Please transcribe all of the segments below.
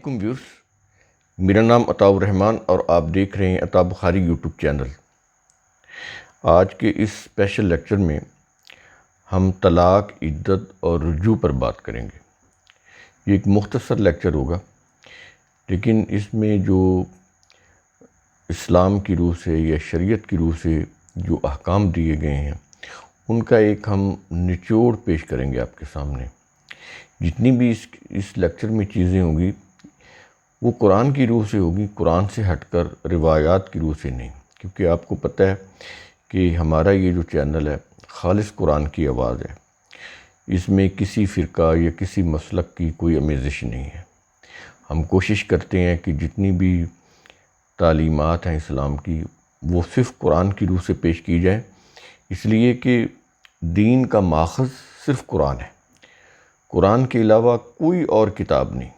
علیکم ویورز، میرا نام عطاء الرحمن اور آپ دیکھ رہے ہیں عطاء بخاری یوٹیوب چینل۔ آج کے اس اسپیشل لیکچر میں ہم طلاق، عدت اور رجوع پر بات کریں گے۔ یہ ایک مختصر لیکچر ہوگا، لیکن اس میں جو اسلام کی روح سے یا شریعت کی روح سے جو احکام دیے گئے ہیں ان کا ایک ہم نچوڑ پیش کریں گے آپ کے سامنے۔ جتنی بھی اس لیکچر میں چیزیں ہوں گی وہ قرآن کی روح سے ہوگی، قرآن سے ہٹ کر روایات کی روح سے نہیں، کیونکہ آپ کو پتہ ہے کہ ہمارا یہ جو چینل ہے خالص قرآن کی آواز ہے۔ اس میں کسی فرقہ یا کسی مسلک کی کوئی آمیزش نہیں ہے۔ ہم کوشش کرتے ہیں کہ جتنی بھی تعلیمات ہیں اسلام کی وہ صرف قرآن کی روح سے پیش کی جائیں، اس لیے کہ دین کا ماخذ صرف قرآن ہے، قرآن کے علاوہ کوئی اور کتاب نہیں۔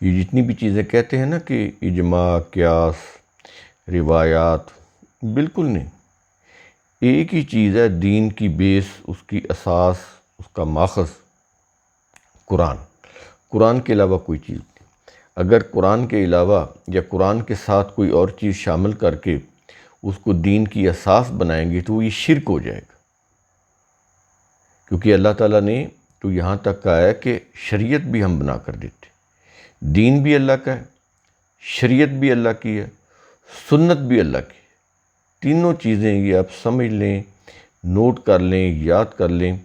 یہ جتنی بھی چیزیں کہتے ہیں نا کہ اجماع، قیاس، روایات، بالکل نہیں۔ ایک ہی چیز ہے دین کی بیس، اس کی اساس، اس کا ماخذ قرآن۔ قرآن کے علاوہ کوئی چیز نہیں۔ اگر قرآن کے علاوہ یا قرآن کے ساتھ کوئی اور چیز شامل کر کے اس کو دین کی اساس بنائیں گے تو وہ یہ شرک ہو جائے گا، کیونکہ اللہ تعالیٰ نے تو یہاں تک کہا ہے کہ شریعت بھی ہم بنا کر دیتے۔ دین بھی اللہ کا ہے، شریعت بھی اللہ کی ہے، سنت بھی اللہ کی ہے۔ تینوں چیزیں یہ آپ سمجھ لیں، نوٹ کر لیں، یاد کر لیں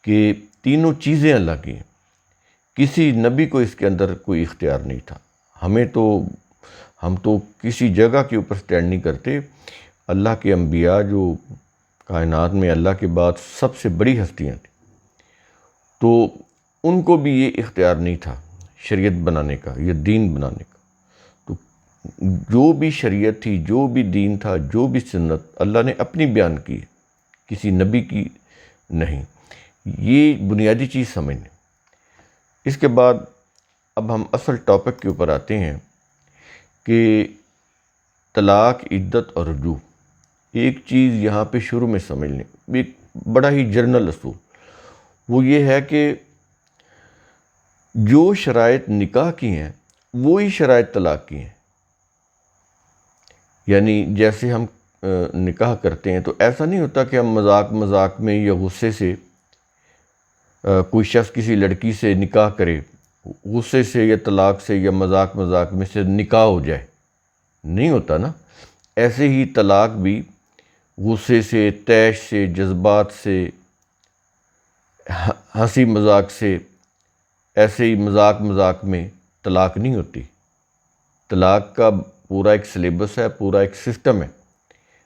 کہ تینوں چیزیں اللہ کی ہیں۔ کسی نبی کو اس کے اندر کوئی اختیار نہیں تھا۔ ہم تو کسی جگہ کے اوپر سٹینڈ نہیں کرتے۔ اللہ کے انبیاء جو کائنات میں اللہ کے بعد سب سے بڑی ہستیاں تھیں، تو ان کو بھی یہ اختیار نہیں تھا شریعت بنانے کا یا دین بنانے کا۔ تو جو بھی شریعت تھی، جو بھی دین تھا، جو بھی سنت اللہ نے اپنی بیان کی ہے، کسی نبی کی نہیں۔ یہ بنیادی چیز سمجھ لیں۔ اس کے بعد اب ہم اصل ٹاپک کے اوپر آتے ہیں کہ طلاق، عدت اور رجوع۔ ایک چیز یہاں پہ شروع میں سمجھ لیں، ایک بڑا ہی جنرل اصول، وہ یہ ہے کہ جو شرائط نکاح کی ہیں وہی شرائط طلاق کی ہیں۔ یعنی جیسے ہم نکاح کرتے ہیں تو ایسا نہیں ہوتا کہ ہم مذاق میں یا غصے سے کوئی شخص کسی لڑکی سے نکاح کرے، غصے سے یا طلاق سے یا مذاق میں سے نکاح ہو جائے، نہیں ہوتا نا۔ ایسے ہی طلاق بھی غصے سے، طیش سے، جذبات سے، ہنسی مذاق سے، ایسے ہی مذاق میں طلاق نہیں ہوتی۔ طلاق کا پورا ایک سلیبس ہے، پورا ایک سسٹم ہے۔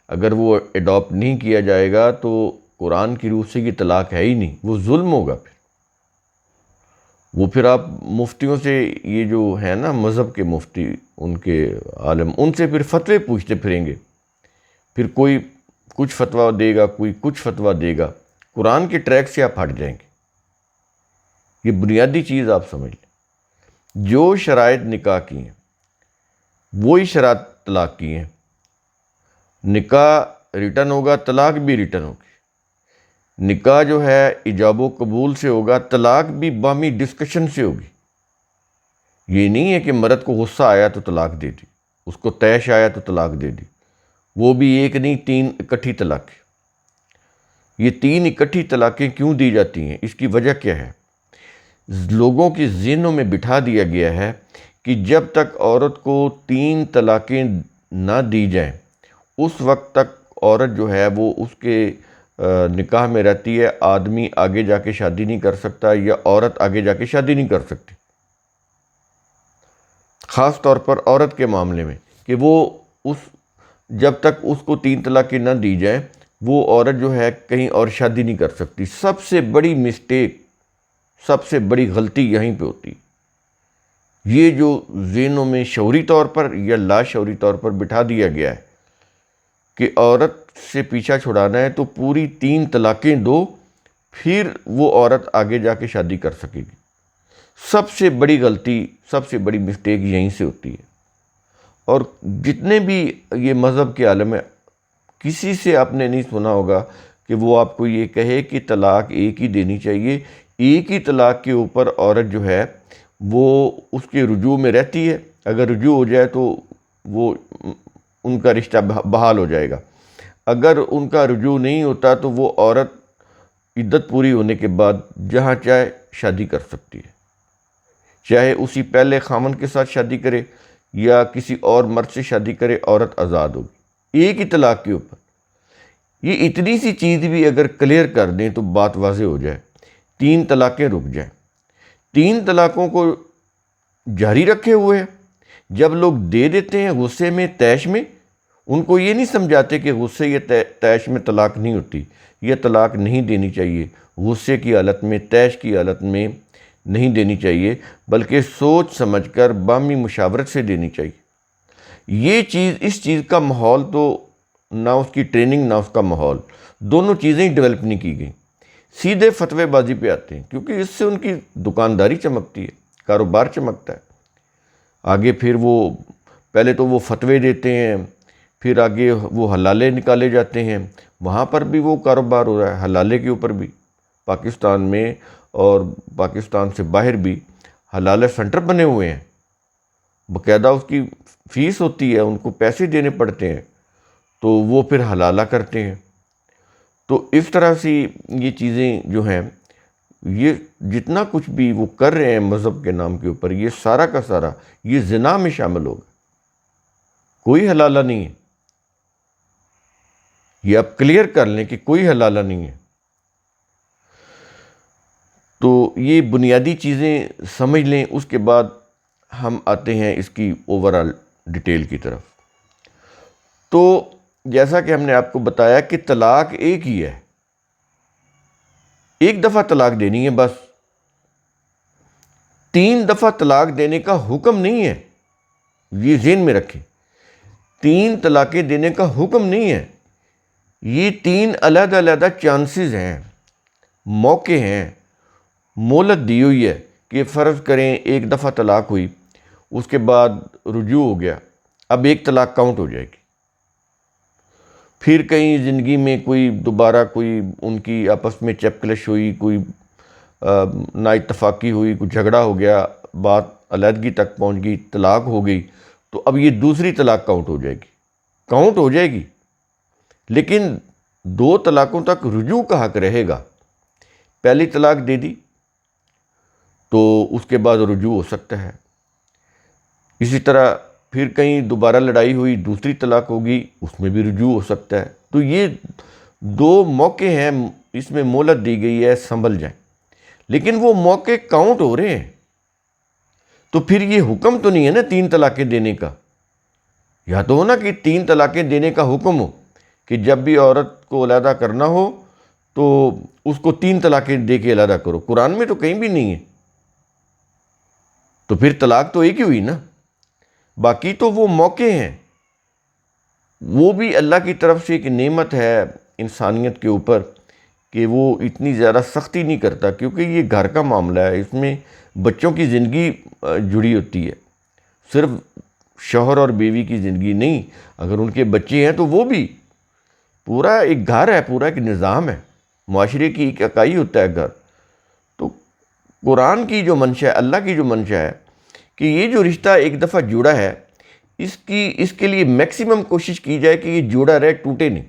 اگر وہ اڈاپٹ نہیں کیا جائے گا تو قرآن کی روح سے یہ طلاق ہے ہی نہیں، وہ ظلم ہوگا۔ پھر آپ مفتیوں سے، یہ جو ہے نا مذہب کے مفتی، ان کے عالم، ان سے پھر فتوے پوچھتے پھریں گے۔ پھر کوئی کچھ فتویٰ دے گا، کوئی کچھ فتویٰ دے گا۔ قرآن کے ٹریک سے آپ ہٹ جائیں گے۔ یہ بنیادی چیز آپ سمجھ لیں۔ جو شرائط نکاح کی ہیں وہی شرائط طلاق کی ہیں۔ نکاح ریٹن ہوگا، طلاق بھی ریٹن ہوگی۔ نکاح جو ہے ایجاب و قبول سے ہوگا، طلاق بھی باہمی ڈسکشن سے ہوگی۔ یہ نہیں ہے کہ مرد کو غصہ آیا تو طلاق دے دی، اس کو طیش آیا تو طلاق دے دی۔ وہ بھی ایک نہیں، 3 اکٹھی طلاقیں۔ یہ 3 اکٹھی طلاقیں کیوں دی جاتی ہیں؟ اس کی وجہ کیا ہے؟ لوگوں کے ذہنوں میں بٹھا دیا گیا ہے کہ جب تک عورت کو 3 طلاقیں نہ دی جائیں اس وقت تک عورت جو ہے وہ اس کے نکاح میں رہتی ہے۔ آدمی آگے جا کے شادی نہیں کر سکتا یا عورت آگے جا کے شادی نہیں کر سکتی، خاص طور پر عورت کے معاملے میں، کہ وہ جب تک اس کو 3 طلاقیں نہ دی جائیں وہ عورت جو ہے کہیں اور شادی نہیں کر سکتی۔ سب سے بڑی مسٹیک، سب سے بڑی غلطی یہیں پہ ہوتی ہے۔ یہ جو ذہنوں میں شعوری طور پر یا لاشعوری طور پر بٹھا دیا گیا ہے کہ عورت سے پیچھا چھڑانا ہے تو پوری 3 طلاقیں دو، پھر وہ عورت آگے جا کے شادی کر سکے گی۔ سب سے بڑی غلطی، سب سے بڑی مسٹیک یہیں سے ہوتی ہے۔ اور جتنے بھی یہ مذہب کے عالم ہیں، کسی سے آپ نے نہیں سنا ہوگا کہ وہ آپ کو یہ کہے کہ طلاق ایک ہی دینی چاہیے۔ ایک ہی طلاق کے اوپر عورت جو ہے وہ اس کے رجوع میں رہتی ہے، اگر رجوع ہو جائے تو وہ ان کا رشتہ بحال ہو جائے گا، اگر ان کا رجوع نہیں ہوتا تو وہ عورت عدت پوری ہونے کے بعد جہاں چاہے شادی کر سکتی ہے، چاہے اسی پہلے خامن کے ساتھ شادی کرے یا کسی اور مرد سے شادی کرے، عورت آزاد ہوگی ایک ہی طلاق کے اوپر۔ یہ اتنی سی چیز بھی اگر کلیئر کر دیں تو بات واضح ہو جائے، 3 طلاقیں رک جائیں۔ 3 طلاقوں کو جاری رکھے ہوئے ہیں، جب لوگ دے دیتے ہیں غصے میں، طیش میں، ان کو یہ نہیں سمجھاتے کہ غصے یا طیش میں طلاق نہیں ہوتی، یہ طلاق نہیں دینی چاہیے، غصے کی حالت میں، طیش کی حالت میں نہیں دینی چاہیے، بلکہ سوچ سمجھ کر باہمی مشاورت سے دینی چاہیے۔ یہ چیز، اس چیز کا ماحول تو نہ اس کی ٹریننگ نہ اس کا ماحول، دونوں چیزیں ہی ڈیولپ نہیں کی گئیں، سیدھے فتوے بازی پہ آتے ہیں، کیونکہ اس سے ان کی دکانداری چمکتی ہے، کاروبار چمکتا ہے۔ آگے پھر وہ پہلے تو وہ فتوے دیتے ہیں، پھر آگے وہ حلالے نکالے جاتے ہیں، وہاں پر بھی وہ کاروبار ہو رہا ہے، حلالے کے اوپر بھی۔ پاکستان میں اور پاکستان سے باہر بھی حلالے سینٹر بنے ہوئے ہیں، باقاعدہ اس کی فیس ہوتی ہے، ان کو پیسے دینے پڑتے ہیں، تو وہ پھر حلالہ کرتے ہیں۔ تو اس طرح سے یہ چیزیں جو ہیں، یہ جتنا کچھ بھی وہ کر رہے ہیں مذہب کے نام کے اوپر، یہ سارا کا سارا یہ زنا میں شامل ہوگا، کوئی حلالہ نہیں ہے۔ یہ آپ کلیئر کر لیں کہ کوئی حلالہ نہیں ہے۔ تو یہ بنیادی چیزیں سمجھ لیں، اس کے بعد ہم آتے ہیں اس کی اوورآل ڈیٹیل کی طرف۔ تو جیسا کہ ہم نے آپ کو بتایا کہ طلاق ایک ہی ہے، ایک دفعہ طلاق دینی ہے بس، 3 دفعہ طلاق دینے کا حکم نہیں ہے، یہ ذہن میں رکھیں، 3 طلاقیں دینے کا حکم نہیں ہے، یہ 3 علیحدہ علیحدہ چانسز ہیں، موقع ہیں، مہلت دی ہوئی ہے کہ فرض کریں ایک دفعہ طلاق ہوئی، اس کے بعد رجوع ہو گیا، اب ایک طلاق کاؤنٹ ہو جائے گی، پھر کہیں زندگی میں کوئی دوبارہ کوئی ان کی آپس میں چپکلش ہوئی، کوئی نا اتفاقی ہوئی، کوئی جھگڑا ہو گیا، بات علیحدگی تک پہنچ گئی، طلاق ہو گئی، تو اب یہ دوسری طلاق کاؤنٹ ہو جائے گی، کاؤنٹ ہو جائے گی، لیکن 2 طلاقوں تک رجوع کا حق رہے گا۔ پہلی طلاق دے دی تو اس کے بعد رجوع ہو سکتا ہے، اسی طرح پھر کہیں دوبارہ لڑائی ہوئی، دوسری طلاق ہوگی، اس میں بھی رجوع ہو سکتا ہے۔ تو یہ 2 موقع ہیں، اس میں مہلت دی گئی ہے، سنبھل جائیں، لیکن وہ موقع کاؤنٹ ہو رہے ہیں، تو پھر یہ حکم تو نہیں ہے نا 3 طلاقیں دینے کا، یا تو ہو نا کہ 3 طلاقیں دینے کا حکم ہو کہ جب بھی عورت کو علیحدہ کرنا ہو تو اس کو 3 طلاقیں دے کے علیحدہ کرو، قرآن میں تو کہیں بھی نہیں ہے، تو پھر طلاق تو ایک ہی ہوئی نا۔ باقی تو وہ موقع ہیں، وہ بھی اللہ کی طرف سے ایک نعمت ہے انسانیت کے اوپر کہ وہ اتنی زیادہ سختی نہیں کرتا، کیونکہ یہ گھر کا معاملہ ہے، اس میں بچوں کی زندگی جڑی ہوتی ہے، صرف شوہر اور بیوی کی زندگی نہیں، اگر ان کے بچے ہیں تو وہ بھی، پورا ایک گھر ہے، پورا ایک نظام ہے، معاشرے کی ایک اکائی ہوتا ہے گھر۔ تو قرآن کی جو منشا ہے، اللہ کی جو منشا ہے کہ یہ جو رشتہ ایک دفعہ جڑا ہے، اس کے لیے میکسیمم کوشش کی جائے کہ یہ جڑا رہے، ٹوٹے نہیں۔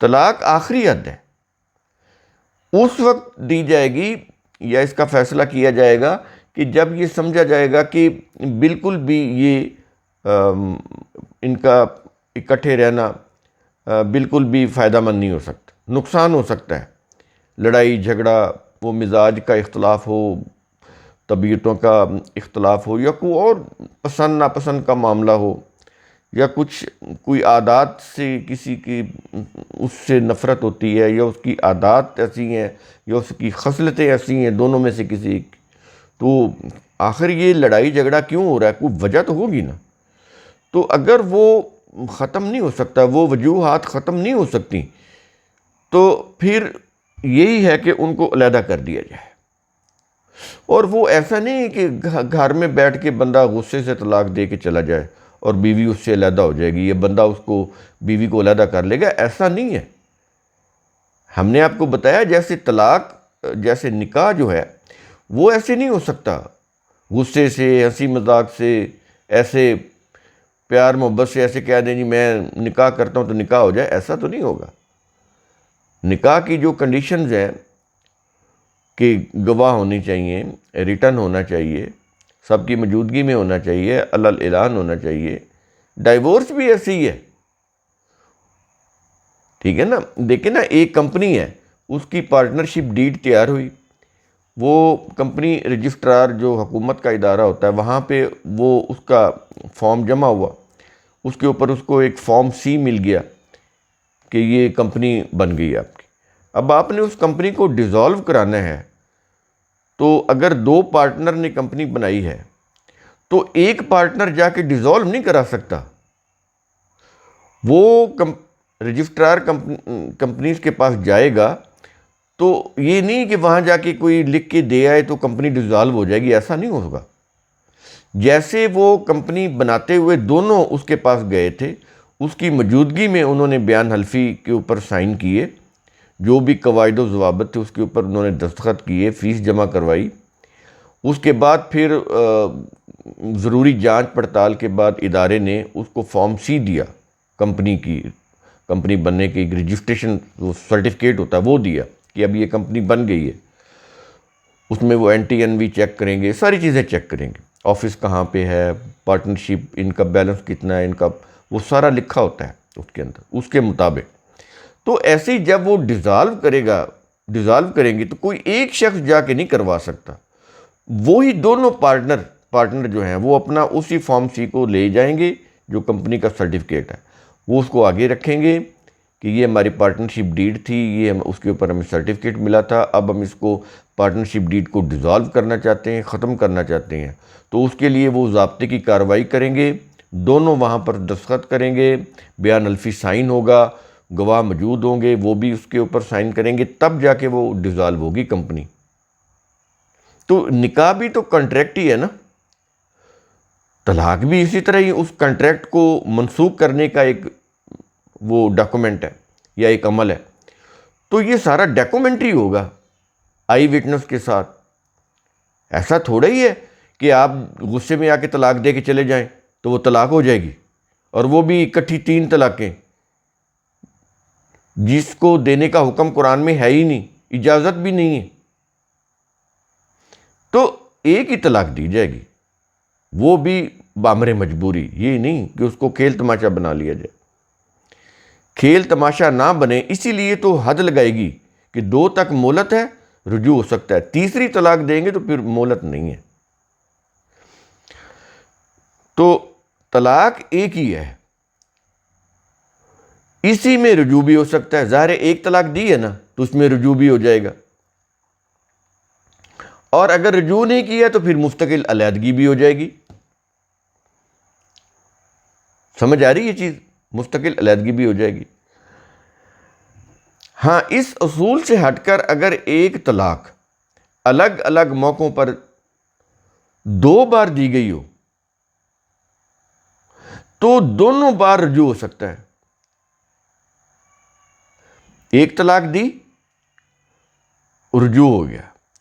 طلاق آخری حد ہے، اس وقت دی جائے گی یا اس کا فیصلہ کیا جائے گا کہ جب یہ سمجھا جائے گا کہ بالکل بھی یہ ان کا اکٹھے رہنا بالکل بھی فائدہ مند نہیں ہو سکتا، نقصان ہو سکتا ہے، لڑائی جھگڑا، وہ مزاج کا اختلاف ہو، طبیعتوں کا اختلاف ہو، یا کوئی اور پسند ناپسند کا معاملہ ہو، یا کوئی عادات سے کسی کی اس سے نفرت ہوتی ہے، یا اس کی عادات ایسی ہیں، یا اس کی خصلتیں ایسی ہیں، دونوں میں سے کسی ایک، تو آخر یہ لڑائی جھگڑا کیوں ہو رہا ہے؟ کوئی وجہ تو ہوگی نا۔ تو اگر وہ ختم نہیں ہو سکتا، وہ وجوہات ختم نہیں ہو سکتی، تو پھر یہی ہے کہ ان کو علیحدہ کر دیا جائے۔ اور وہ ایسا نہیں کہ گھر میں بیٹھ کے بندہ غصے سے طلاق دے کے چلا جائے اور بیوی اس سے علیحدہ ہو جائے گی، یہ بندہ اس کو بیوی کو علیحدہ کر لے گا، ایسا نہیں ہے۔ ہم نے آپ کو بتایا جیسے طلاق، جیسے نکاح جو ہے وہ ایسے نہیں ہو سکتا، غصے سے، ہنسی مذاق سے، ایسے پیار محبت سے ایسے کہہ دیں جی میں نکاح کرتا ہوں تو نکاح ہو جائے، ایسا تو نہیں ہوگا۔ نکاح کی جو کنڈیشنز ہیں کہ گواہ ہونی چاہیے، ریٹن ہونا چاہیے، سب کی موجودگی میں ہونا چاہیے، علی الاعلان ہونا چاہیے۔ ڈائیورس بھی ایسے ہی ہے، ٹھیک ہے نا۔ دیکھیں نا، ایک کمپنی ہے، اس کی پارٹنرشپ ڈیڈ تیار ہوئی، وہ کمپنی رجسٹرار جو حکومت کا ادارہ ہوتا ہے وہاں پہ وہ اس کا فارم جمع ہوا، اس کے اوپر اس کو ایک فارم سی مل گیا کہ یہ کمپنی بن گئی آپ کی۔ اب آپ نے اس کمپنی کو ڈیزالو کرانا ہے، تو اگر دو پارٹنر نے کمپنی بنائی ہے تو ایک پارٹنر جا کے ڈیزالو نہیں کرا سکتا، وہ رجسٹرار کمپنیز کے پاس جائے گا تو یہ نہیں کہ وہاں جا کے کوئی لکھ کے دے آئے تو کمپنی ڈیزالو ہو جائے گی، ایسا نہیں ہوگا۔ جیسے وہ کمپنی بناتے ہوئے دونوں اس کے پاس گئے تھے، اس کی موجودگی میں انہوں نے بیان حلفی کے اوپر سائن کیے، جو بھی قواعد و ضوابط تھے اس کے اوپر انہوں نے دستخط کیے، فیس جمع کروائی۔ اس کے بعد پھر ضروری جانچ پڑتال کے بعد ادارے نے اس کو فارم سی دیا، کمپنی بننے کی ایک رجسٹریشن سرٹیفکیٹ ہوتا ہے وہ دیا کہ اب یہ کمپنی بن گئی ہے۔ اس میں وہ NTNV چیک کریں گے، ساری چیزیں چیک کریں گے، آفس کہاں پہ ہے، پارٹنرشپ، ان کا بیلنس کتنا ہے، ان کا وہ سارا لکھا ہوتا ہے اس کے اندر، اس کے مطابق۔ تو ایسے ہی جب وہ ڈیزالو کریں گے تو کوئی ایک شخص جا کے نہیں کروا سکتا، وہی دونوں پارٹنر جو ہیں وہ اپنا اسی فارم سی کو لے جائیں گے جو کمپنی کا سرٹیفکیٹ ہے، وہ اس کو آگے رکھیں گے کہ یہ ہماری پارٹنرشپ ڈیڈ تھی، یہ اس کے اوپر ہمیں سرٹیفکیٹ ملا تھا، اب ہم اس کو پارٹنرشپ ڈیڈ کو ڈیزالو کرنا چاہتے ہیں، ختم کرنا چاہتے ہیں، تو اس کے لیے وہ ضابطے کی کارروائی کریں گے، دونوں وہاں پر دستخط کریں گے، بیان حلفی سائن ہوگا، گواہ موجود ہوں گے، وہ بھی اس کے اوپر سائن کریں گے، تب جا کے وہ ڈیزالو ہوگی کمپنی۔ تو نکاح بھی تو کنٹریکٹ ہی ہے نا، طلاق بھی اسی طرح ہی اس کنٹریکٹ کو منسوخ کرنے کا ایک وہ ڈاکومنٹ ہے یا ایک عمل ہے۔ تو یہ سارا ڈاکومنٹری ہوگا آئی وٹنس کے ساتھ، ایسا تھوڑا ہی ہے کہ آپ غصے میں آ کے طلاق دے کے چلے جائیں تو وہ طلاق ہو جائے گی، اور وہ بھی اکٹھی 3 طلاقیں، جس کو دینے کا حکم قرآن میں ہے ہی نہیں، اجازت بھی نہیں ہے، تو ایک ہی طلاق دی جائے گی، وہ بھی بامر مجبوری، یہ نہیں کہ اس کو کھیل تماشا بنا لیا جائے۔ کھیل تماشا نہ بنے، اسی لیے تو حد لگائے گی کہ 2 تک مہلت ہے، رجوع ہو سکتا ہے، تیسری طلاق دیں گے تو پھر مہلت نہیں ہے۔ تو طلاق ایک ہی ہے، اسی میں رجوع بھی ہو سکتا ہے، ظاہر ہے ایک طلاق دی ہے نا تو اس میں رجوع بھی ہو جائے گا، اور اگر رجوع نہیں کیا تو پھر مستقل علیحدگی بھی ہو جائے گی۔ سمجھ آ رہی یہ چیز؟ مستقل علیحدگی بھی ہو جائے گی۔ ہاں، اس اصول سے ہٹ کر اگر ایک طلاق الگ الگ موقعوں پر 2 بار دی گئی ہو تو دونوں بار رجوع ہو سکتا ہے۔ ایک طلاق دی، رجوع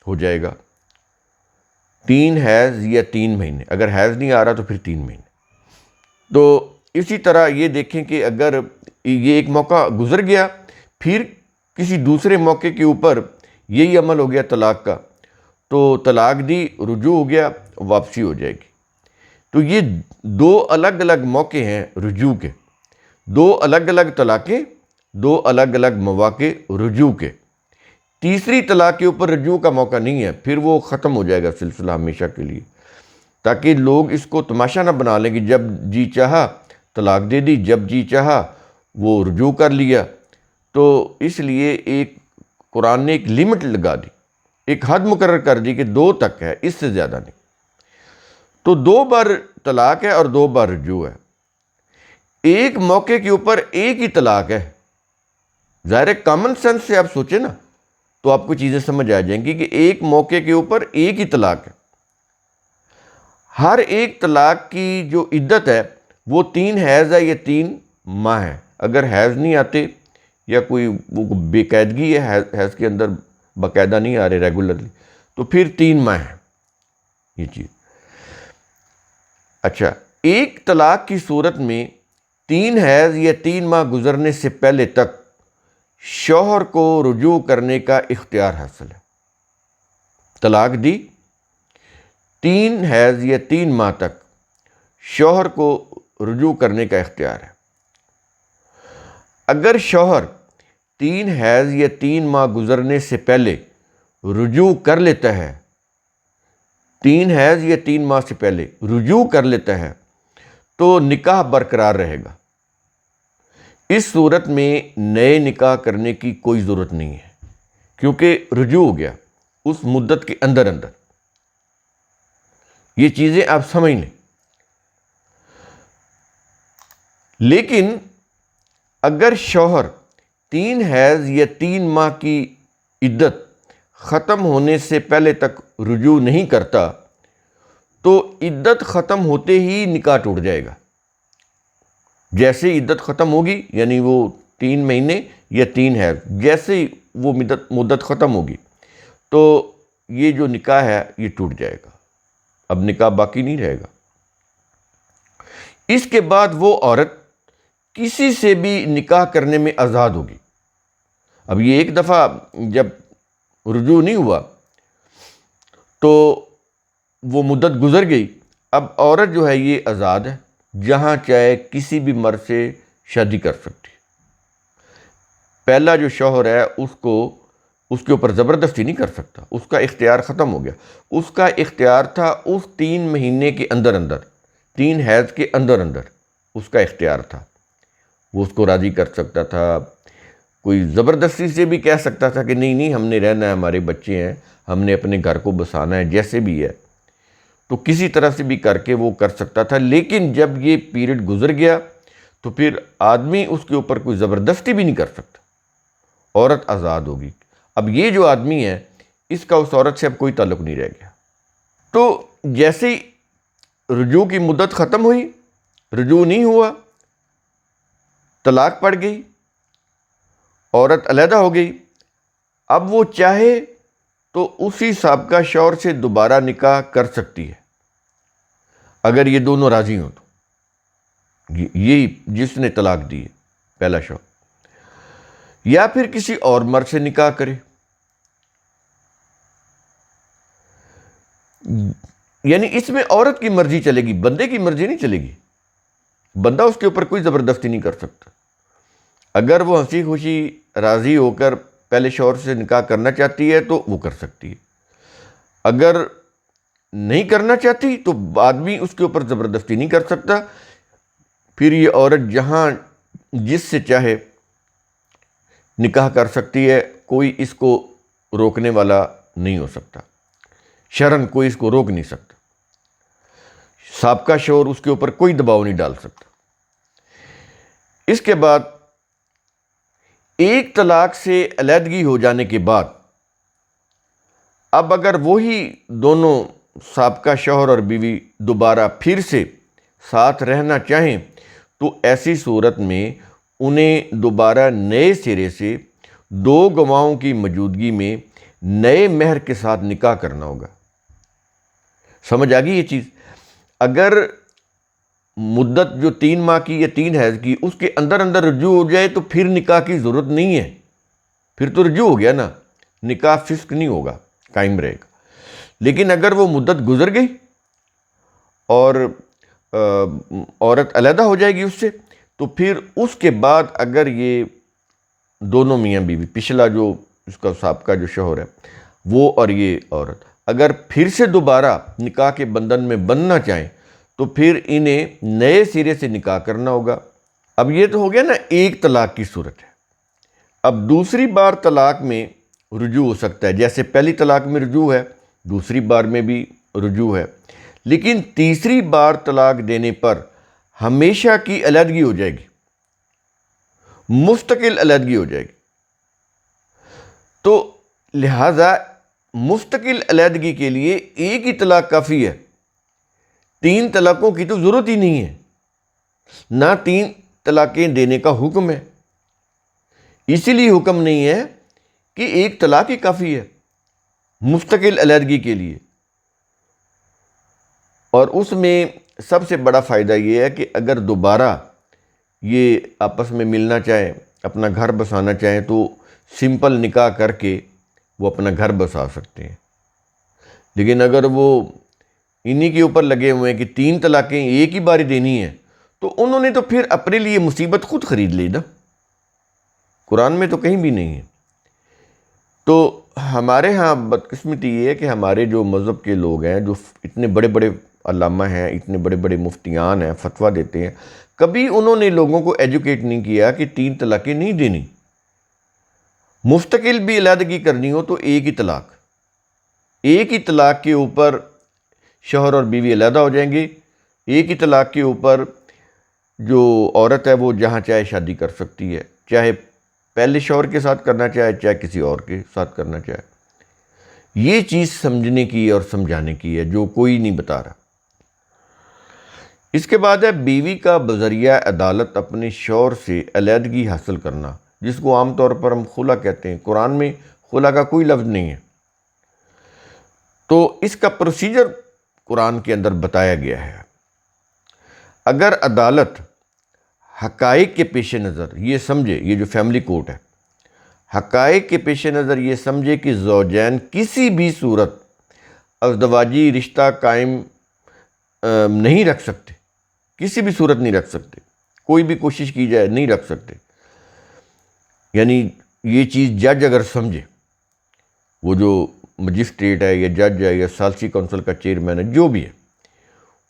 ہو جائے گا 3 حیض یا 3 مہینے، اگر حیض نہیں آ رہا تو پھر 3 مہینے۔ تو اسی طرح یہ دیکھیں کہ اگر یہ ایک موقع گزر گیا، پھر کسی دوسرے موقع کے اوپر یہی عمل ہو گیا طلاق کا، تو طلاق دی، رجوع ہو گیا، واپسی ہو جائے گی۔ تو یہ 2 الگ الگ موقع ہیں رجوع کے، 2 الگ الگ طلاقیں، 2 الگ الگ مواقع رجوع کے۔ تیسری طلاق کے اوپر رجوع کا موقع نہیں ہے، پھر وہ ختم ہو جائے گا سلسلہ ہمیشہ کے لیے، تاکہ لوگ اس کو تماشا نہ بنا لیں کہ جب جی چاہا طلاق دے دی، جب جی چاہا وہ رجوع کر لیا۔ تو اس لیے قرآن نے ایک لمٹ لگا دی، ایک حد مقرر کر دی کہ 2 تک ہے، اس سے زیادہ نہیں۔ تو 2 بار طلاق ہے اور 2 بار رجوع ہے، ایک موقع کے اوپر ایک ہی طلاق ہے۔ ظاہر ہے کامن سینس سے آپ سوچیں نا تو آپ کو چیزیں سمجھ آ جائیں گی کہ ایک موقع کے اوپر ایک ہی طلاق ہے۔ ہر ایک طلاق کی جو عدت ہے وہ 3 حیض ہے یا 3 ماہ ہے۔ اگر حیض نہیں آتے یا کوئی بے قاعدگی ہے، حیض کے اندر باقاعدہ نہیں آ رہے ریگولرلی، تو پھر 3 ماہ ہے یہ چیز۔ اچھا، ایک طلاق کی صورت میں 3 حیض یا 3 ماہ گزرنے سے پہلے تک شوہر کو رجوع کرنے کا اختیار حاصل ہے۔ طلاق دی، 3 حیض یا 3 ماہ تک شوہر کو رجوع کرنے کا اختیار ہے۔ اگر شوہر 3 حیض یا 3 ماہ گزرنے سے پہلے رجوع کر لیتا ہے، 3 حیض یا 3 ماہ سے پہلے رجوع کر لیتا ہے تو نکاح برقرار رہے گا۔ اس صورت میں نئے نکاح کرنے کی کوئی ضرورت نہیں ہے، کیونکہ رجوع ہو گیا اس مدت کے اندر اندر۔ یہ چیزیں آپ سمجھ لیں۔ لیکن اگر شوہر 3 حیض یا 3 ماہ کی عدت ختم ہونے سے پہلے تک رجوع نہیں کرتا تو عدت ختم ہوتے ہی نکاح ٹوٹ جائے گا۔ جیسے عدت ختم ہوگی، یعنی وہ 3 مہینے یا 3 حیض، جیسے ہی وہ مدت ختم ہوگی تو یہ جو نکاح ہے یہ ٹوٹ جائے گا، اب نکاح باقی نہیں رہے گا۔ اس کے بعد وہ عورت کسی سے بھی نکاح کرنے میں آزاد ہوگی۔ اب یہ ایک دفعہ جب رجوع نہیں ہوا تو وہ مدت گزر گئی، اب عورت جو ہے یہ آزاد ہے، جہاں چاہے کسی بھی مرد سے شادی کر سکتی۔ پہلا جو شوہر ہے اس کے اوپر زبردستی نہیں کر سکتا، اس کا اختیار ختم ہو گیا۔ اس کا اختیار تھا اس 3 مہینے کے اندر اندر، 3 حیض کے اندر اندر اس کا اختیار تھا۔ وہ اس کو راضی کر سکتا تھا، کوئی زبردستی سے بھی کہہ سکتا تھا کہ نہیں ہم نے رہنا ہے، ہمارے بچے ہیں، ہم نے اپنے گھر کو بسانا ہے، جیسے بھی ہے تو کسی طرح سے بھی کر کے وہ کر سکتا تھا۔ لیکن جب یہ پیریڈ گزر گیا تو پھر آدمی اس کے اوپر کوئی زبردستی بھی نہیں کر سکتا، عورت آزاد ہوگی۔ اب یہ جو آدمی ہے اس کا اس عورت سے اب کوئی تعلق نہیں رہ گیا۔ تو جیسے ہی رجوع کی مدت ختم ہوئی، رجوع نہیں ہوا، طلاق پڑ گئی، عورت علیحدہ ہو گئی، اب وہ چاہے تو اسی سابقہ شوہر سے دوبارہ نکاح کر سکتی ہے اگر یہ دونوں راضی ہوں تو، یہی جس نے طلاق دی ہے پہلا شوہر، یا پھر کسی اور مرد سے نکاح کرے۔ یعنی اس میں عورت کی مرضی چلے گی، بندے کی مرضی نہیں چلے گی۔ بندہ اس کے اوپر کوئی زبردستی نہیں کر سکتا۔ اگر وہ ہنسی خوشی راضی ہو کر پہلے شوہر سے نکاح کرنا چاہتی ہے تو وہ کر سکتی ہے، اگر نہیں کرنا چاہتی تو آدمی اس کے اوپر زبردستی نہیں کر سکتا۔ پھر یہ عورت جہاں جس سے چاہے نکاح کر سکتی ہے، کوئی اس کو روکنے والا نہیں ہو سکتا، شرعاً کوئی اس کو روک نہیں سکتا، سابقہ شوہر اس کے اوپر کوئی دباؤ نہیں ڈال سکتا۔ اس کے بعد ایک طلاق سے علیحدگی ہو جانے کے بعد اب اگر وہی دونوں سابقہ شوہر اور بیوی دوبارہ پھر سے ساتھ رہنا چاہیں تو ایسی صورت میں انہیں دوبارہ نئے سرے سے 2 گواہوں کی موجودگی میں نئے مہر کے ساتھ نکاح کرنا ہوگا۔ سمجھ آ گئی یہ چیز؟ اگر مدت جو 3 ماہ کی یا 3 حیض کی اس کے اندر اندر رجوع ہو جائے تو پھر نکاح کی ضرورت نہیں ہے، پھر تو رجوع ہو گیا نا، نکاح فسخ نہیں ہوگا، قائم رہے گا۔ لیکن اگر وہ مدت گزر گئی اور عورت علیحدہ ہو جائے گی اس سے، تو پھر اس کے بعد اگر یہ دونوں میاں بیوی، پچھلا جو اس کا سابقہ جو شوہر ہے وہ اور یہ عورت، اگر پھر سے دوبارہ نکاح کے بندھن میں بندنا چاہیں تو پھر انہیں نئے سرے سے نکاح کرنا ہوگا۔ اب یہ تو ہو گیا نا ایک طلاق کی صورت ہے۔ اب دوسری بار طلاق میں رجوع ہو سکتا ہے، جیسے پہلی طلاق میں رجوع ہے، دوسری بار میں بھی رجوع ہے، لیکن تیسری بار طلاق دینے پر ہمیشہ کی علیحدگی ہو جائے گی، مستقل علیحدگی ہو جائے گی۔ تو لہٰذا مستقل علیحدگی کے لیے ایک ہی طلاق کافی ہے، 3 طلاقوں کی تو ضرورت ہی نہیں ہے، نہ 3 طلاقیں دینے کا حکم ہے۔ اسی لیے حکم نہیں ہے کہ ایک طلاق ہی کافی ہے، مستقل علیحدگی کے لیے، اور اس میں سب سے بڑا فائدہ یہ ہے کہ اگر دوبارہ یہ آپس میں ملنا چاہیں، اپنا گھر بسانا چاہیں، تو سمپل نکاح کر کے وہ اپنا گھر بسا سکتے ہیں۔ لیکن اگر وہ انہی کے اوپر لگے ہوئے ہیں کہ 3 طلاقیں ایک ہی باری دینی ہیں، تو انہوں نے تو پھر اپنے لیے مصیبت خود خرید لی نا، قرآن میں تو کہیں بھی نہیں ہے۔ تو ہمارے ہاں بدقسمتی یہ ہے کہ ہمارے جو مذہب کے لوگ ہیں، جو اتنے بڑے بڑے علامہ ہیں، اتنے بڑے بڑے مفتیان ہیں، فتویٰ دیتے ہیں، کبھی انہوں نے لوگوں کو ایجوکیٹ نہیں کیا کہ 3 طلاقیں نہیں دینی، مستقل بھی علیحدگی کرنی ہو تو ایک ہی طلاق، ایک ہی طلاق کے اوپر شوہر اور بیوی علیحدہ ہو جائیں گے، ایک ہی طلاق کے اوپر جو عورت ہے وہ جہاں چاہے شادی کر سکتی ہے، چاہے پہلے شوہر کے ساتھ کرنا چاہے، چاہے کسی اور کے ساتھ کرنا چاہے۔ یہ چیز سمجھنے کی اور سمجھانے کی ہے جو کوئی نہیں بتا رہا۔ اس کے بعد ہے بیوی کا بذریعہ عدالت اپنے شوہر سے علیحدگی حاصل کرنا، جس کو عام طور پر ہم خلا کہتے ہیں۔ قرآن میں خلا کا کوئی لفظ نہیں ہے، تو اس کا پروسیجر قرآن کے اندر بتایا گیا ہے۔ اگر عدالت حقائق کے پیش نظر یہ سمجھے، یہ جو فیملی کورٹ ہے، حقائق کے پیش نظر یہ سمجھے کہ زوجین کسی بھی صورت ازدواجی رشتہ قائم نہیں رکھ سکتے، کسی بھی صورت نہیں رکھ سکتے، کوئی بھی کوشش کی جائے نہیں رکھ سکتے، یعنی یہ چیز جج اگر سمجھے، وہ جو مجسٹریٹ ہے یا جج ہے یا ثالثی کونسل کا چیئرمین ہے، جو بھی ہے،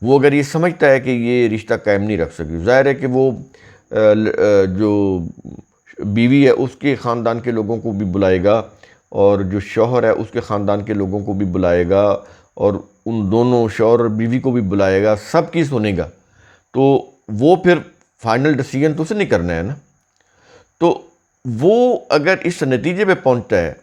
وہ اگر یہ سمجھتا ہے کہ یہ رشتہ قائم نہیں رکھ سکتی، ظاہر ہے کہ وہ جو بیوی ہے اس کے خاندان کے لوگوں کو بھی بلائے گا، اور جو شوہر ہے اس کے خاندان کے لوگوں کو بھی بلائے گا، اور ان دونوں شوہر اور بیوی کو بھی بلائے گا، سب کی سنے گا، تو وہ پھر فائنل ڈیسیژن تو اسے نہیں کرنا ہے نا۔ تو وہ اگر اس نتیجے پہ پہنچتا ہے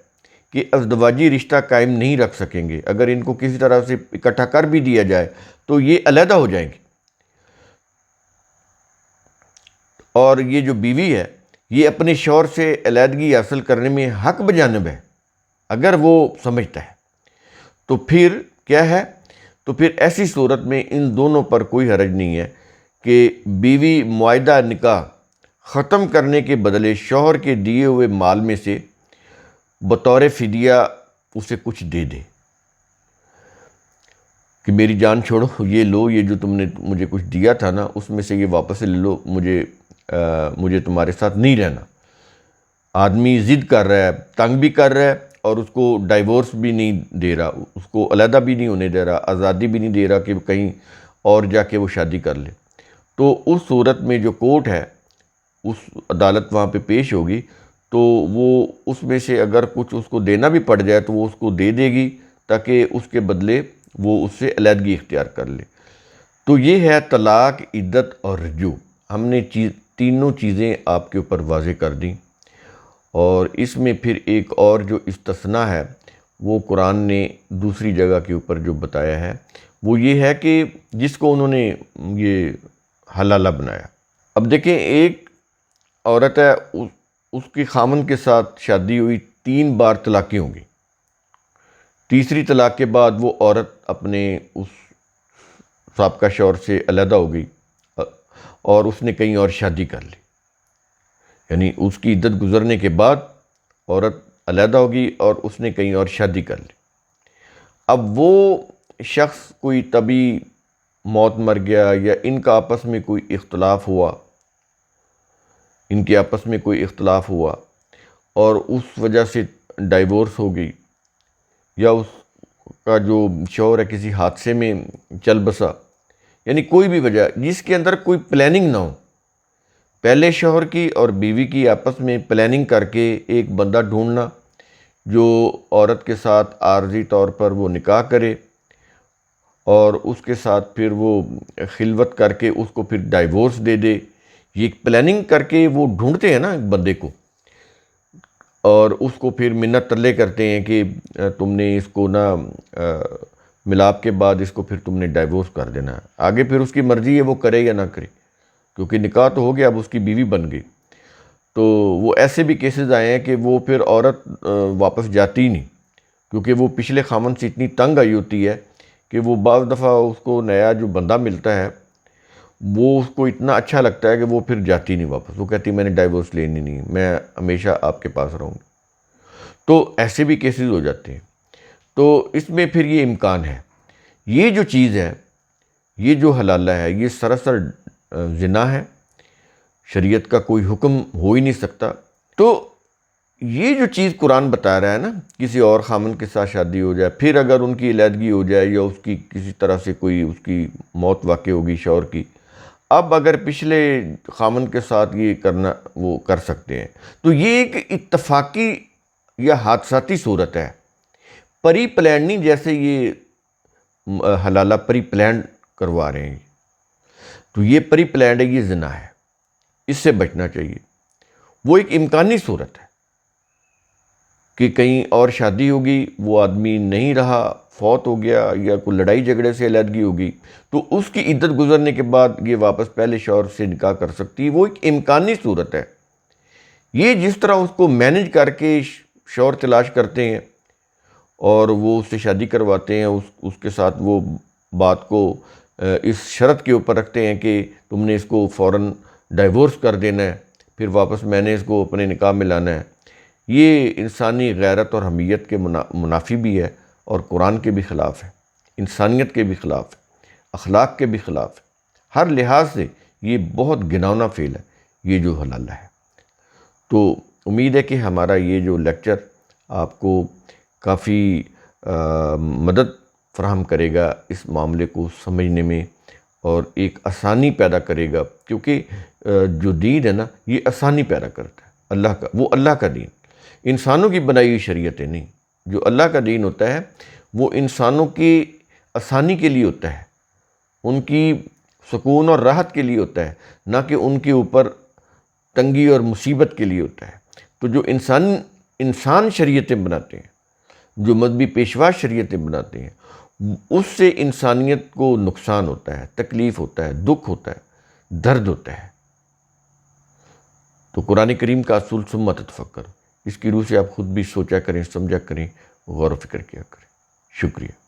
کہ ازدواجی رشتہ قائم نہیں رکھ سکیں گے، اگر ان کو کسی طرح سے اکٹھا کر بھی دیا جائے تو یہ علیحدہ ہو جائیں گے، اور یہ جو بیوی ہے یہ اپنے شوہر سے علیحدگی حاصل کرنے میں حق بجانب ہے، اگر وہ سمجھتا ہے، تو پھر کیا ہے، تو پھر ایسی صورت میں ان دونوں پر کوئی حرج نہیں ہے کہ بیوی معاہدہ نکاح ختم کرنے کے بدلے شوہر کے دیے ہوئے مال میں سے بطور فدیہ اسے کچھ دے دے، کہ میری جان چھوڑو، یہ لو، یہ جو تم نے مجھے کچھ دیا تھا نا اس میں سے یہ واپس لے لو، مجھے تمہارے ساتھ نہیں رہنا۔ آدمی ضد کر رہا ہے، تنگ بھی کر رہا ہے، اور اس کو ڈائیورس بھی نہیں دے رہا، اس کو علیحدہ بھی نہیں ہونے دے رہا، آزادی بھی نہیں دے رہا کہ کہیں اور جا کے وہ شادی کر لے، تو اس صورت میں جو کورٹ ہے، اس عدالت وہاں پہ پیش ہوگی، تو وہ اس میں سے اگر کچھ اس کو دینا بھی پڑ جائے تو وہ اس کو دے دے گی، تاکہ اس کے بدلے وہ اس سے علیحدگی اختیار کر لے۔ تو یہ ہے طلاق، عدت اور رجوع۔ ہم نے تینوں چیزیں آپ کے اوپر واضح کر دیں، اور اس میں پھر ایک اور جو استثناء ہے وہ قرآن نے دوسری جگہ کے اوپر جو بتایا ہے وہ یہ ہے کہ جس کو انہوں نے یہ حلالہ بنایا۔ اب دیکھیں، ایک عورت ہے، اس کی خامن کے ساتھ شادی ہوئی، 3 بار طلاقیں ہوں گی، تیسری طلاق کے بعد وہ عورت اپنے اس سابقہ شوہر سے علیحدہ ہو گئی، اور اس نے کہیں اور شادی کر لی، یعنی اس کی عدت گزرنے کے بعد عورت علیحدہ ہوگی اور اس نے کہیں اور شادی کر لی۔ اب وہ شخص کوئی طبی موت مر گیا، یا ان کا آپس میں کوئی اختلاف ہوا، ان کے آپس میں کوئی اختلاف ہوا اور اس وجہ سے ڈائیورس ہو گئی، یا اس کا جو شوہر ہے کسی حادثے میں چل بسا، یعنی کوئی بھی وجہ جس کے اندر کوئی پلاننگ نہ ہو، پہلے شوہر کی اور بیوی کی آپس میں پلاننگ کر کے ایک بندہ ڈھونڈنا جو عورت کے ساتھ عارضی طور پر وہ نکاح کرے، اور اس کے ساتھ پھر وہ خلوت کر کے اس کو پھر ڈائیورس دے دے، یہ ایک پلاننگ کر کے وہ ڈھونڈتے ہیں نا ایک بندے کو، اور اس کو پھر منت ترلے کرتے ہیں کہ تم نے اس کو نا ملاپ کے بعد اس کو پھر تم نے ڈائیورس کر دینا ہے، آگے پھر اس کی مرضی ہے وہ کرے یا نہ کرے، کیونکہ نکاح تو ہو گیا، اب اس کی بیوی بن گئی۔ تو وہ ایسے بھی کیسز آئے ہیں کہ وہ پھر عورت واپس جاتی ہی نہیں، کیونکہ وہ پچھلے خامن سے اتنی تنگ آئی ہوتی ہے کہ وہ بعض دفعہ اس کو نیا جو بندہ ملتا ہے وہ اس کو اتنا اچھا لگتا ہے کہ وہ پھر جاتی نہیں واپس، وہ کہتی میں نے ڈائیورس لینی نہیں، میں ہمیشہ آپ کے پاس رہوں گی۔ تو ایسے بھی کیسز ہو جاتے ہیں۔ تو اس میں پھر یہ امکان ہے، یہ جو چیز ہے، یہ جو حلالہ ہے، یہ سراسر زنا ہے، شریعت کا کوئی حکم ہو ہی نہیں سکتا۔ تو یہ جو چیز قرآن بتا رہا ہے نا، کسی اور خامن کے ساتھ شادی ہو جائے، پھر اگر ان کی علیحدگی ہو جائے یا اس کی کسی طرح سے کوئی اس کی موت واقع ہوگی شوہر کی، اب اگر پچھلے خامن کے ساتھ یہ کرنا وہ کر سکتے ہیں، تو یہ ایک اتفاقی یا حادثاتی صورت ہے، پری پلان نہیں، جیسے یہ حلالہ پری پلان کروا رہے ہیں۔ تو یہ پری پلانڈ ہے، یہ زنا ہے، اس سے بچنا چاہیے۔ وہ ایک امکانی صورت ہے کہ کہیں اور شادی ہوگی، وہ آدمی نہیں رہا، فوت ہو گیا، یا کوئی لڑائی جھگڑے سے علیحدگی ہوگی، تو اس کی عدت گزرنے کے بعد یہ واپس پہلے شوہر سے نکاح کر سکتی ہے۔ وہ ایک امکانی صورت ہے۔ یہ جس طرح اس کو مینج کر کے شوہر تلاش کرتے ہیں اور وہ اس سے شادی کرواتے ہیں، اس کے ساتھ وہ بات کو اس شرط کے اوپر رکھتے ہیں کہ تم نے اس کو فوراً ڈائیورس کر دینا ہے، پھر واپس میں نے اس کو اپنے نکاح میں لانا ہے، یہ انسانی غیرت اور حمیت کے منافی بھی ہے اور قرآن کے بھی خلاف ہے، انسانیت کے بھی خلاف ہے، اخلاق کے بھی خلاف ہے۔ ہر لحاظ سے یہ بہت گھناؤنا فعل ہے، یہ جو حلالہ ہے۔ تو امید ہے کہ ہمارا یہ جو لیکچر آپ کو کافی مدد فراہم کرے گا اس معاملے کو سمجھنے میں، اور ایک آسانی پیدا کرے گا، کیونکہ جو دین ہے نا، یہ آسانی پیدا کرتا ہے، اللہ کا، وہ اللہ کا دین، انسانوں کی بنائی ہوئی شریعتیں نہیں۔ جو اللہ کا دین ہوتا ہے وہ انسانوں کی آسانی کے لیے ہوتا ہے، ان کی سکون اور راحت کے لیے ہوتا ہے، نہ کہ ان کے اوپر تنگی اور مصیبت کے لیے ہوتا ہے۔ تو جو انسان شریعتیں بناتے ہیں، جو مذہبی پیشوا شریعتیں بناتے ہیں، اس سے انسانیت کو نقصان ہوتا ہے، تکلیف ہوتا ہے، دکھ ہوتا ہے، درد ہوتا ہے۔ تو قرآن کریم کا اصول ثم تتفکر، اس کی روح سے آپ خود بھی سوچا کریں، سمجھا کریں، غور و فکر کیا کریں۔ شکریہ۔